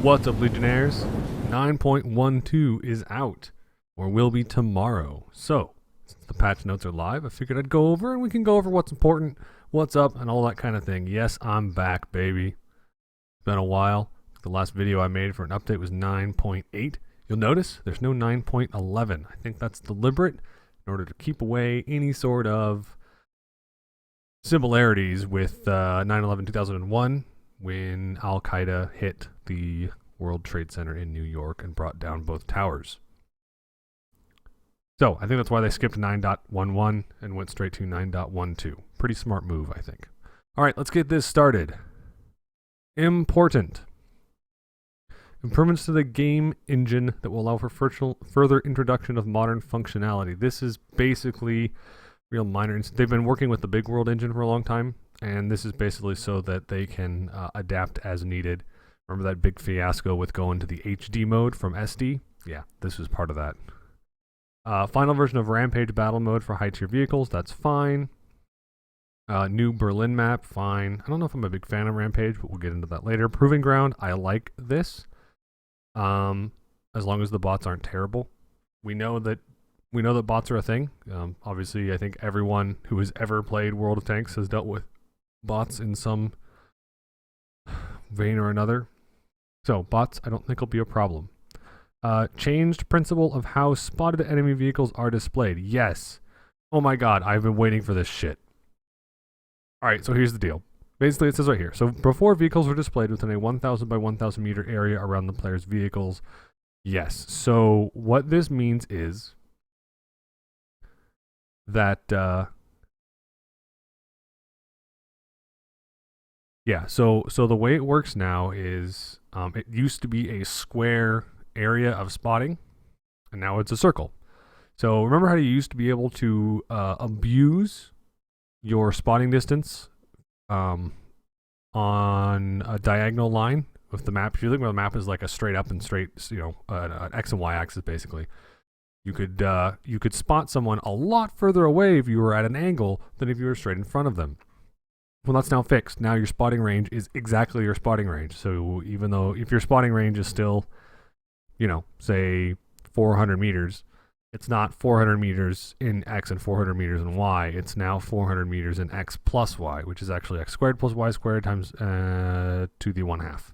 What's up, Legionnaires? 9.12 is out, or will be tomorrow. So, since the patch notes are live, I figured I'd go over and we can go over what's important, what's up, and all that kind of thing. Yes, I'm back, baby. It's been a while. The last video I made for an update was 9.8. You'll notice there's no 9.11. I think that's deliberate in order to keep away any sort of similarities with 9/11/2001 when Al-Qaeda hit the World Trade Center in New York and brought down both towers. So I think that's why they skipped 9.11 and went straight to 9.12. Pretty smart move, I think. All right, let's get this started. Important. Improvements to the game engine that will allow for further introduction of modern functionality. This is basically real minor. They've been working with the Big World engine for a long time, and this is basically so that they can adapt as needed. Remember that big fiasco with going to the HD mode from SD? Yeah, this was part of that. Final version of Rampage battle mode for high-tier vehicles. That's fine. New Berlin map, fine. I don't know if I'm a big fan of Rampage, but we'll get into that later. Proving Ground, I like this. As long as the bots aren't terrible. We know that bots are a thing. Obviously, I think everyone who has ever played World of Tanks has dealt with bots in some vein or another. So, bots, I don't think will be a problem. Changed principle of how spotted enemy vehicles are displayed. Yes. Oh my god, I've been waiting for this shit. Alright, so here's the deal. Basically, it says right here. So, before vehicles were displayed within a 1,000 by 1,000 meter area around the player's vehicles. Yes. So, what this means is that, yeah, so the way it works now is, it used to be a square area of spotting, and now it's a circle. So remember how you used to be able to abuse your spotting distance on a diagonal line with the map? If you look where the map is like a straight up and straight, an X and Y axis basically. You could spot someone a lot further away if you were at an angle than if you were straight in front of them. Well, that's now fixed. Now your spotting range is exactly your spotting range. So even though if your spotting range is still, say 400 meters, it's not 400 meters in X and 400 meters in Y. It's now 400 meters in X plus Y, which is actually X squared plus Y squared times to the 1/2,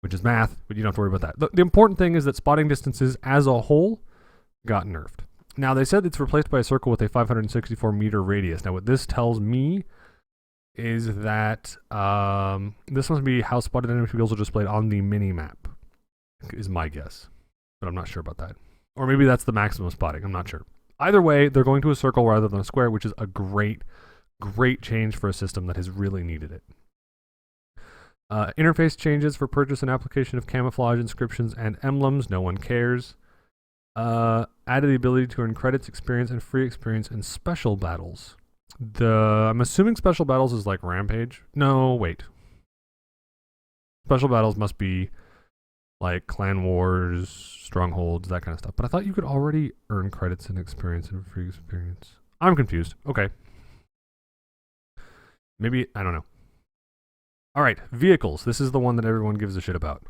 which is math, but you don't have to worry about that. The important thing is that spotting distances as a whole got nerfed. Now, they said it's replaced by a circle with a 564 meter radius. Now, what this tells me is that this must be how spotted enemy vehicles are displayed on the mini-map, is my guess. But I'm not sure about that. Or maybe that's the maximum spotting. I'm not sure. Either way, they're going to a circle rather than a square, which is a great, great change for a system that has really needed it. Interface changes for purchase and application of camouflage, inscriptions, and emblems. No one cares. Added the ability to earn credits, experience, and free experience in special battles. I'm assuming special battles is like Rampage. No, wait. Special battles must be like Clan Wars, Strongholds, that kind of stuff. But I thought you could already earn credits and experience and free experience. I'm confused. Okay. Maybe, I don't know. All right, vehicles. This is the one that everyone gives a shit about.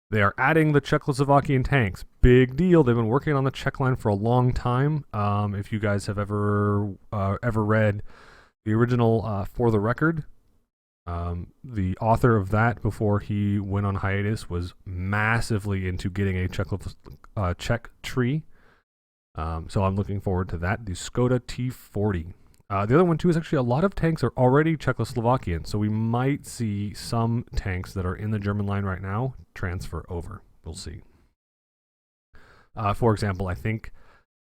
They are adding the Czechoslovakian tanks. Big deal. They've been working on the Czech line for a long time. If you guys have ever read the original For the Record, the author of that, before he went on hiatus, was massively into getting a Czech tree. So I'm looking forward to that. The Skoda T40. The other one, too, is actually a lot of tanks are already Czechoslovakian, so we might see some tanks that are in the German line right now transfer over. We'll see. For example, I think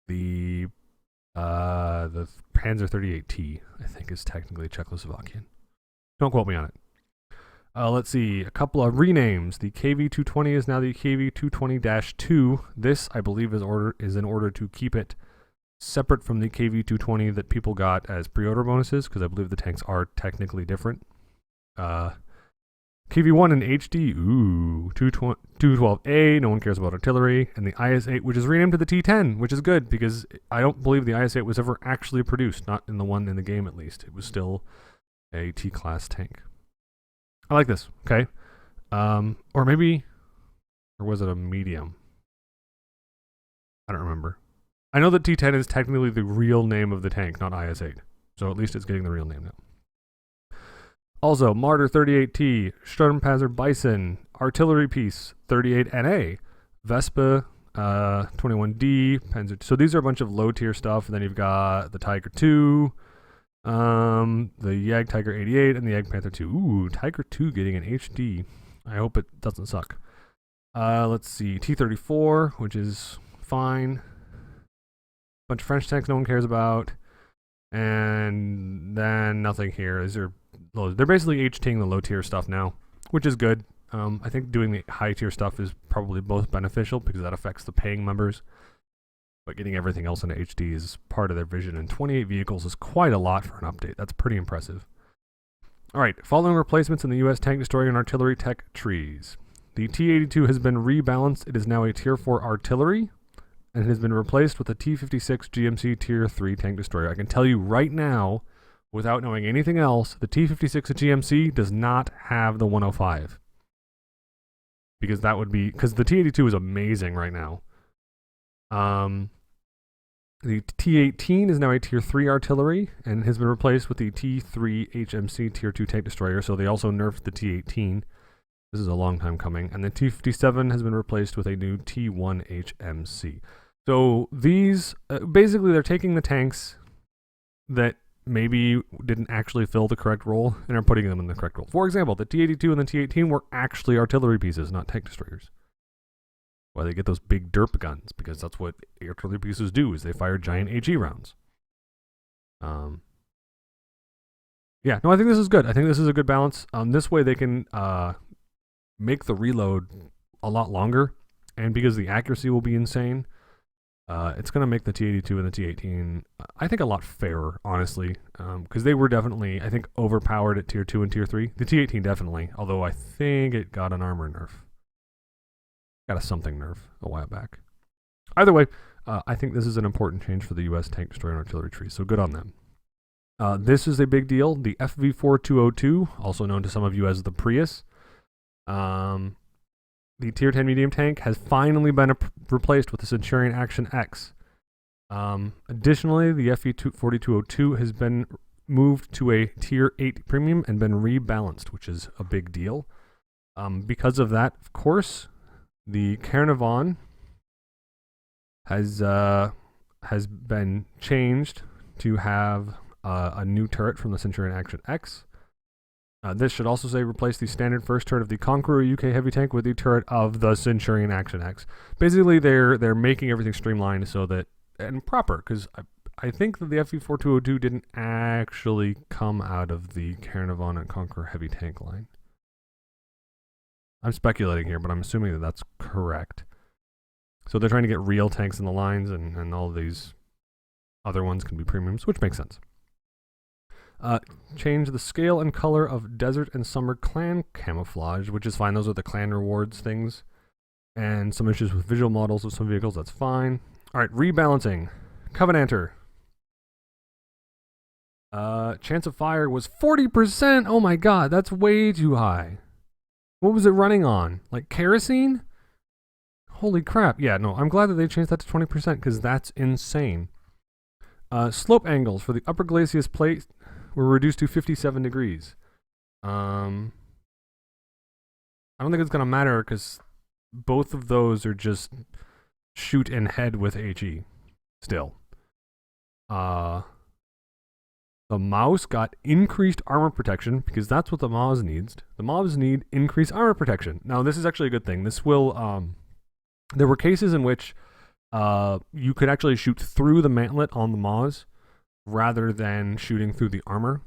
the Panzer 38T, I think, is technically Czechoslovakian. Don't quote me on it. Let's see, a couple of renames. The KV-220 is now the KV-220-2. This, I believe, is in order to keep it separate from the KV-220 that people got as pre-order bonuses, because I believe the tanks are technically different. KV-1 in HD, ooh, 212A, no one cares about artillery, and the IS-8, which is renamed to the T-10, which is good, because I don't believe the IS-8 was ever actually produced, not in the one in the game at least. It was still a T-class tank. I like this, okay? Or maybe Or was it a medium? I don't remember. I know that T10 is technically the real name of the tank, not IS-8. So at least it's getting the real name now. Also, Martyr 38T, Sturmpanzer Bison, Artillery Piece 38NA, Vespa 21D, Panzer. So these are a bunch of low tier stuff. And then you've got the Tiger 2, the Yag Tiger 88, and the Yag Panther 2. Ooh, Tiger 2 getting an HD. I hope it doesn't suck. Let's see, T-34, which is fine. Bunch of French tanks no one cares about. And then nothing here. They're basically HTing the low tier stuff now, which is good. I think doing the high tier stuff is probably both beneficial because that affects the paying members. But getting everything else into HD is part of their vision, and 28 vehicles is quite a lot for an update. That's pretty impressive. Alright, following replacements in the US tank destroyer and artillery tech trees. The T-82 has been rebalanced. It is now a Tier 4 artillery, and it has been replaced with a T-56 GMC Tier 3 tank destroyer. I can tell you right now, without knowing anything else, the T-56 GMC does not have the 105. Because the T-82 is amazing right now. The T-18 is now a Tier 3 artillery and has been replaced with the T-3 HMC Tier 2 tank destroyer, so they also nerfed the T-18. This is a long time coming. And the T-57 has been replaced with a new T-1 HMC. So these, basically they're taking the tanks that maybe didn't actually fill the correct role and are putting them in the correct role. For example, the T-82 and the T-18 were actually artillery pieces, not tank destroyers. Why they get those big derp guns, because that's what artillery pieces do, is they fire giant HE rounds. Yeah, no, I think this is good. I think this is a good balance. This way they can make the reload a lot longer, and because the accuracy will be insane, it's going to make the T-82 and the T-18, I think, a lot fairer, honestly, because they were definitely, I think, overpowered at Tier 2 and Tier 3. The T-18 definitely, although I think it got an armor nerf. Got a something nerf a while back. Either way, I think this is an important change for the U.S. tank destroyer and artillery tree, so good on them. This is a big deal. The FV-4202, also known to some of you as the Prius, the Tier 10 medium tank, has finally been replaced with the Centurion Action X. Additionally, the FV-4202 has been moved to a Tier 8 premium and been rebalanced, which is a big deal. Because of that, of course, the Carnarvon has been changed to have a new turret from the Centurion Action X. This should also say replace the standard first turret of the Conqueror UK heavy tank with the turret of the Centurion Action X. Basically, they're making everything streamlined so that, and proper, because I think that the FV-4202 didn't actually come out of the Carnarvon and Conqueror heavy tank line. I'm speculating here, but I'm assuming that that's correct. So they're trying to get real tanks in the lines, and all of these other ones can be premiums, which makes sense. Change the scale and color of Desert and Summer clan camouflage, which is fine. Those are the clan rewards things. And some issues with visual models of some vehicles, that's fine. Alright, rebalancing. Covenanter. Chance of fire was 40%! Oh my god, that's way too high. What was it running on? Like kerosene? Holy crap. Yeah, no, I'm glad that they changed that to 20% because that's insane. Slope angles for the upper glacis plate were reduced to 57 degrees. I don't think it's going to matter because both of those are just shoot and head with HE still. The mouse got increased armor protection because that's what the mobs needs. The mobs need increased armor protection. Now, this is actually a good thing. This will, there were cases in which you could actually shoot through the mantlet on the Moz rather than shooting through the armor,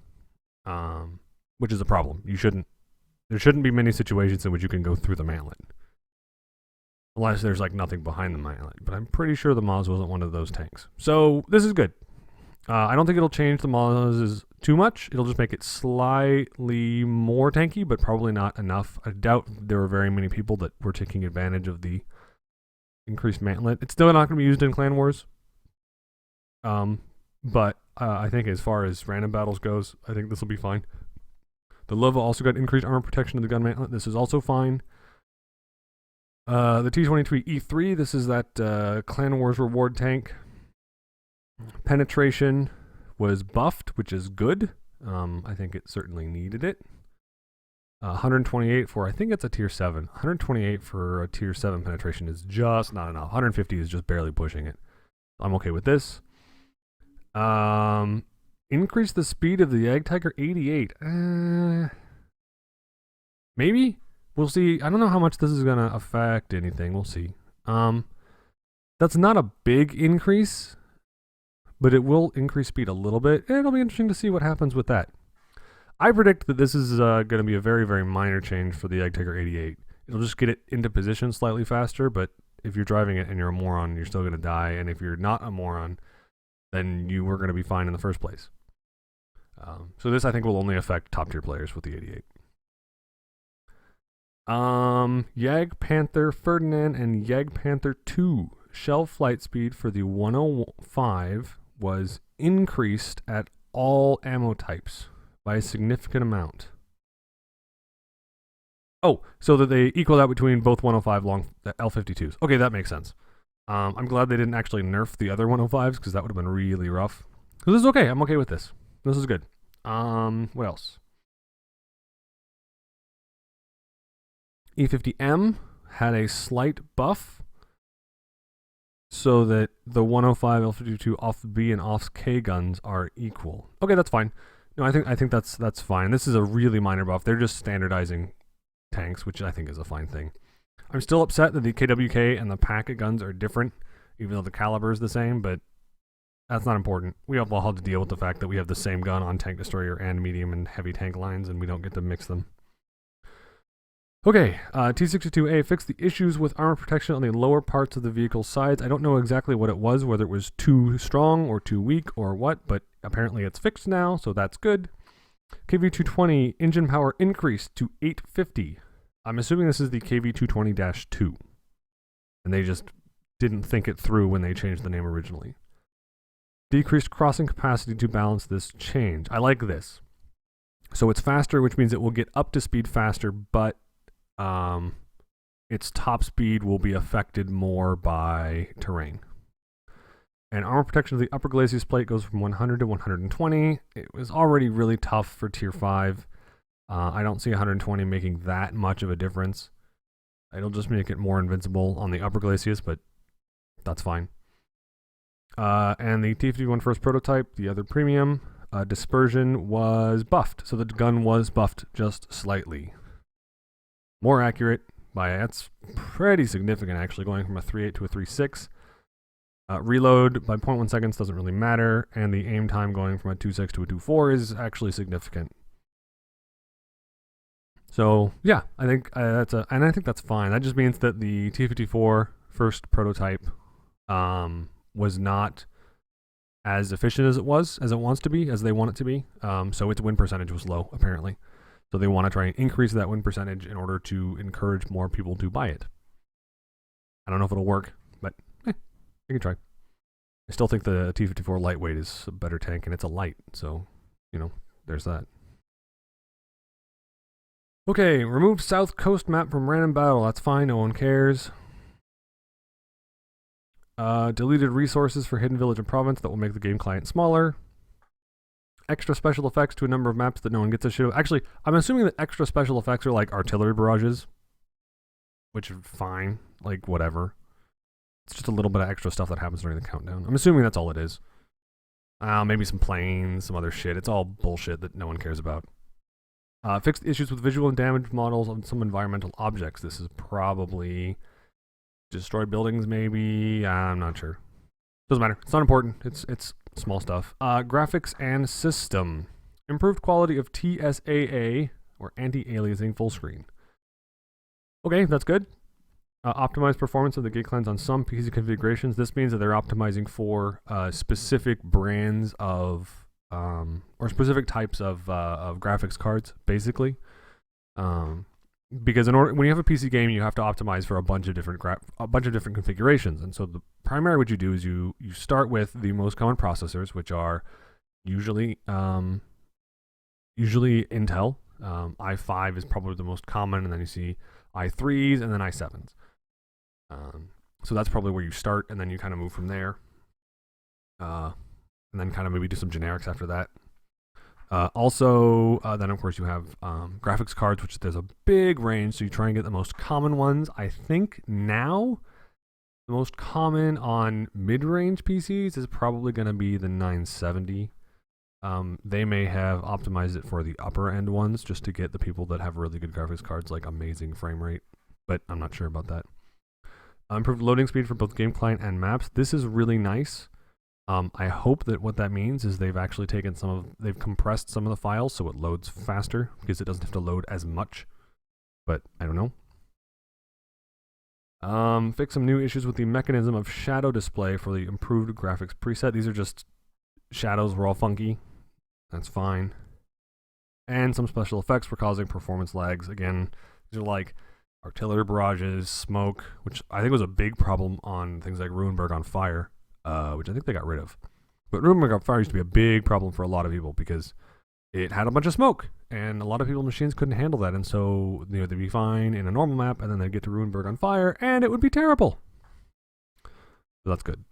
which is a problem. There shouldn't be many situations in which you can go through the mantlet. Unless there's like nothing behind the mantlet. But I'm pretty sure the Moz wasn't one of those tanks. So this is good. I don't think it'll change the Moz's too much. It'll just make it slightly more tanky, but probably not enough. I doubt there were very many people that were taking advantage of the increased mantlet. It's still not going to be used in Clan Wars. But I think as far as random battles goes, I think this will be fine. The Lova also got increased armor protection to the gun mantlet. This is also fine. The T-22E3, this is that Clan Wars reward tank. Penetration was buffed, which is good. I think it certainly needed it. 128 for, I think it's a tier 7. 128 for a tier 7 penetration is just not enough. 150 is just barely pushing it. I'm okay with this. Increase the speed of the Egg Tiger 88. Maybe? We'll see. I don't know how much this is going to affect anything. We'll see. That's not a big increase, but it will increase speed a little bit. It'll be interesting to see what happens with that. I predict that this is going to be a very, very minor change for the Egg Tiger 88. It'll just get it into position slightly faster, but if you're driving it and you're a moron, you're still going to die. And if you're not a moron, then you were going to be fine in the first place. So this, I think, will only affect top-tier players with the 88. Yag Panther Ferdinand and Yag Panther 2. Shell flight speed for the 105 was increased at all ammo types by a significant amount. Oh, so that they equal out between both 105 long L52s. Okay, that makes sense. I'm glad they didn't actually nerf the other 105s because that would have been really rough. So this is okay. I'm okay with this. This is good. What else? E50M had a slight buff so that the 105 L52 off B and off K guns are equal. Okay, that's fine. No, I think that's fine. This is a really minor buff. They're just standardizing tanks, which I think is a fine thing. I'm still upset that the KWK and the packet guns are different, even though the caliber is the same, but that's not important. We all have to deal with the fact that we have the same gun on tank destroyer and medium and heavy tank lines, and we don't get to mix them. Okay, T-62A fixed the issues with armor protection on the lower parts of the vehicle's sides. I don't know exactly what it was, whether it was too strong or too weak or what, but apparently it's fixed now, so that's good. KV-220 engine power increased to 850. I'm assuming this is the KV-220-2, and they just didn't think it through when they changed the name originally. Decreased crossing capacity to balance this change. I like this. So it's faster, which means it will get up to speed faster, but its top speed will be affected more by terrain. And armor protection of the upper glacis plate goes from 100 to 120. It was already really tough for tier 5. I don't see 120 making that much of a difference. It'll just make it more invincible on the upper glacis, but that's fine. And the T-51 first prototype, the other premium, dispersion was buffed. So the gun was buffed just slightly. More accurate that's pretty significant actually, going from a 3.8 to a 3.6. Reload by 0.1 seconds doesn't really matter, and the aim time going from a 2.6 to a 2.4 is actually significant. So yeah, I think I think that's fine. That just means that the T-54 first prototype was not as efficient as it wants to be, as they want it to be. So its win percentage was low apparently. So they want to try and increase that win percentage in order to encourage more people to buy it. I don't know if it'll work, but you can try. I still think the T-54 lightweight is a better tank, and it's a light, so, there's that. Okay, remove South Coast map from random battle. That's fine, no one cares. Deleted resources for Hidden Village and Province that will make the game client smaller. Extra special effects to a number of maps that no one gets a shit of. Actually, I'm assuming that extra special effects are like artillery barrages, which are fine, like whatever. It's just a little bit of extra stuff that happens during the countdown. I'm assuming that's all it is. Maybe some planes, some other shit. It's all bullshit that no one cares about. Fixed issues with visual and damage models on some environmental objects. This is probably destroyed buildings, maybe. I'm not sure. Doesn't matter. It's not important. It's small stuff. Graphics and system. Improved quality of TSAA, or anti-aliasing full screen. Okay, that's good. Optimized performance of the gate clients on some PC configurations. This means that they're optimizing for specific brands of, or specific types of graphics cards, basically. Because when you have a PC game, you have to optimize for a bunch of different configurations. And so the primary what you do is you start with the most common processors, which are usually Intel. i5 is probably the most common, and then you see i3s and then i7s. So that's probably where you start, and then you kind of move from there. And then kind of maybe do some generics after that. Then of course you have graphics cards, which there's a big range, so you try and get the most common ones. I think now the most common on mid-range PCs is probably going to be the 970. They may have optimized it for the upper end ones just to get the people that have really good graphics cards, like amazing frame rate, but I'm not sure about that. Improved loading speed for both game client and maps. This is really nice. I hope that what that means is they've actually they've compressed some of the files so it loads faster because it doesn't have to load as much, but I don't know. Fix some new issues with the mechanism of shadow display for the improved graphics preset. These are just shadows were all funky. That's fine. And some special effects for causing performance lags. Again, these are like artillery barrages, smoke, which I think was a big problem on things like Ruinberg on Fire, which I think they got rid of. But Ruinberg on Fire used to be a big problem for a lot of people because it had a bunch of smoke, and a lot of people's machines couldn't handle that, and so they'd be fine in a normal map, and then they'd get to Ruinberg on Fire, and it would be terrible. So that's good.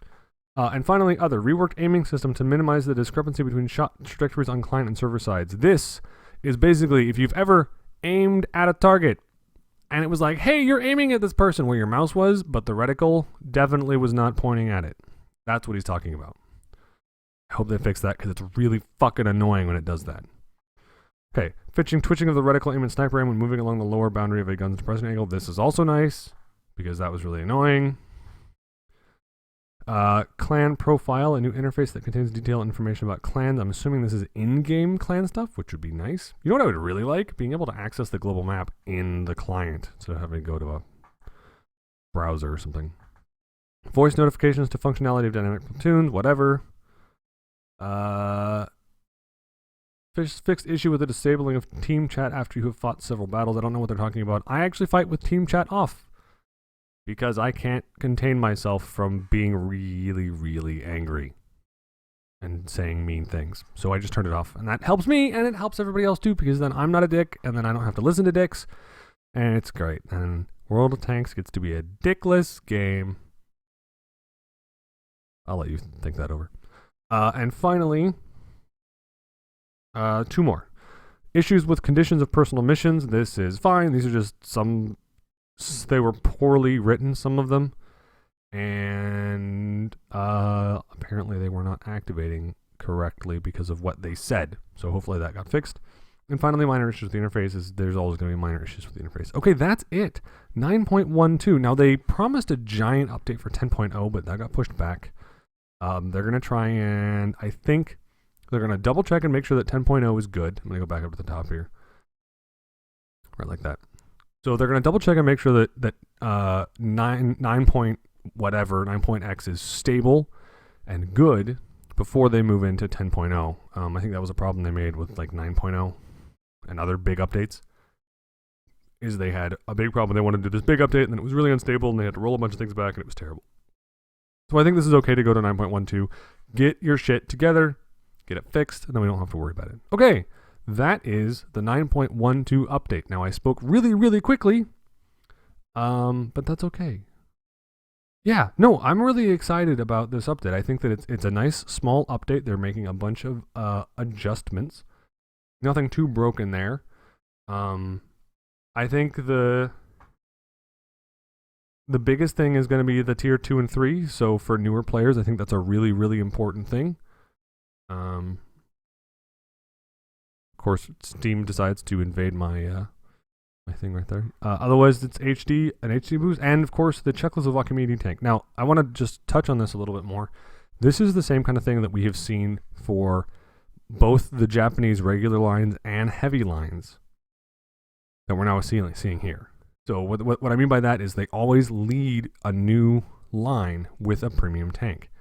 And finally, other reworked aiming system to minimize the discrepancy between shot trajectories on client and server sides. This is basically if you've ever aimed at a target and it was like, hey, you're aiming at this person where your mouse was, but the reticle definitely was not pointing at it. That's what he's talking about. I hope they fix that because it's really fucking annoying when it does that. Okay, twitching of the reticle aim and sniper aim when moving along the lower boundary of a gun's depression angle. This is also nice because that was really annoying. Clan profile, a new interface that contains detailed information about clans. I'm assuming this is in-game clan stuff, which would be nice. You know what I would really like? Being able to access the global map in the client instead of having to go to a browser or something. Voice notifications to functionality of dynamic platoons, whatever. Fixed issue with the disabling of team chat after you have fought several battles. I don't know what they're talking about. I actually fight with team chat off because I can't contain myself from being really, really angry and saying mean things. So I just turned it off, and that helps me, and it helps everybody else too, because then I'm not a dick, and then I don't have to listen to dicks, and it's great. And World of Tanks gets to be a dickless game. I'll let you think that over. And finally, two more. Issues with conditions of personal missions. This is fine. These are just some... They were poorly written, some of them. And apparently they were not activating correctly because of what they said. So hopefully that got fixed. And finally, minor issues with the interface. There's always going to be minor issues with the interface. Okay, that's it. 9.12. Now, they promised a giant update for 10.0, but that got pushed back. They're going to try and... I think they're going to double check and make sure that 10.0 is good. I'm going to go back up to the top here. Right like that. So they're going to double check and make sure that 9.x is stable and good before they move into 10.0. I think that was a problem they made with like 9.0 and other big updates. Is they had a big problem. They wanted to do this big update, and then it was really unstable, and they had to roll a bunch of things back, and it was terrible. So I think this is okay to go to 9.12. Get your shit together, get it fixed, and then we don't have to worry about it. Okay. That is the 9.12 update. Now, I spoke really, really quickly, but that's okay. Yeah, no, I'm really excited about this update. I think that it's a nice, small update. They're making a bunch of adjustments. Nothing too broken there. I think the biggest thing is going to be the tier 2 and 3. So for newer players, I think that's a really, really important thing. Of course, Steam decides to invade my my thing right there. Otherwise, it's an HD boost, and of course, the Czechoslovakian tank. Now, I want to just touch on this a little bit more. This is the same kind of thing that we have seen for both the Japanese regular lines and heavy lines that we're now seeing here. So what I mean by that is they always lead a new line with a premium tank.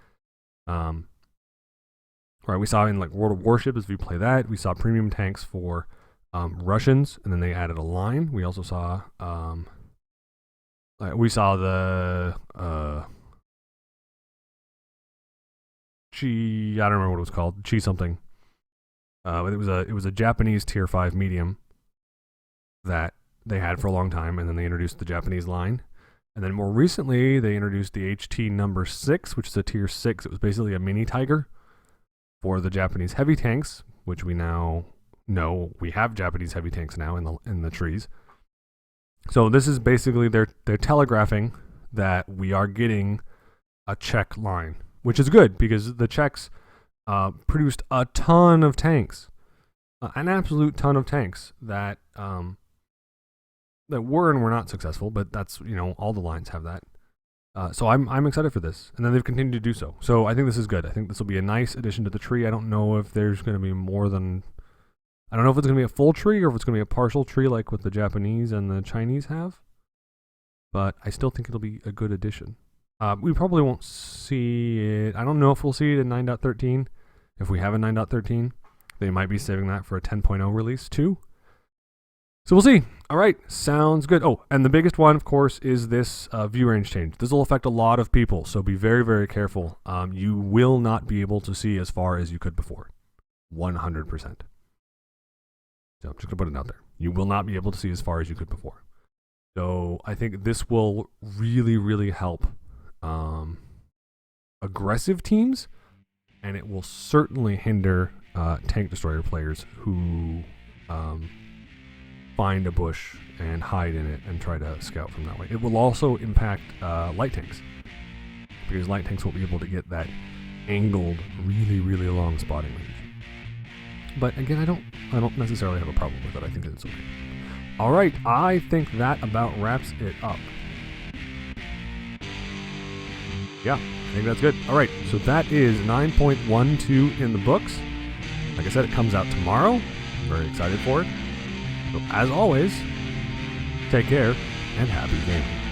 Right, we saw in like World of Warships, if you play that, we saw premium tanks for Russians, and then they added a line. We also saw the Chi, I don't remember what it was called, Chi something. But it was a Japanese tier 5 medium that they had for a long time, and then they introduced the Japanese line. And then more recently, they introduced the HT number 6, which is a tier 6. It was basically a mini Tiger for the Japanese heavy tanks, which we now know we have Japanese heavy tanks now in the trees. So this is basically they're telegraphing that we are getting a Czech line, which is good because the Czechs produced a ton of tanks, an absolute ton of tanks that were and were not successful, but that's, all the lines have that. So I'm excited for this, and then they've continued to do so. So I think this is good. I think this will be a nice addition to the tree. I don't know if there's going to be more than, I don't know if it's going to be a full tree or if it's going to be a partial tree like what the Japanese and the Chinese have, but I still think it'll be a good addition. We probably won't see it. I don't know if we'll see it in 9.13. If we have a 9.13, they might be saving that for a 10.0 release too. So we'll see. All right, sounds good. Oh, and the biggest one, of course, is this view range change. This will affect a lot of people, so be very, very careful. You will not be able to see as far as you could before. 100%. So I'm just going to put it out there. You will not be able to see as far as you could before. So I think this will really, really help aggressive teams, and it will certainly hinder tank destroyer players who find a bush and hide in it and try to scout from that way. It will also impact light tanks, because light tanks won't be able to get that angled, really, really long spotting range. But again, I don't necessarily have a problem with it. I think it's okay. All right, I think that about wraps it up. Yeah, I think that's good. All right, so that is 9.12 in the books. Like I said, it comes out tomorrow. I'm very excited for it. So as always, take care and happy gaming.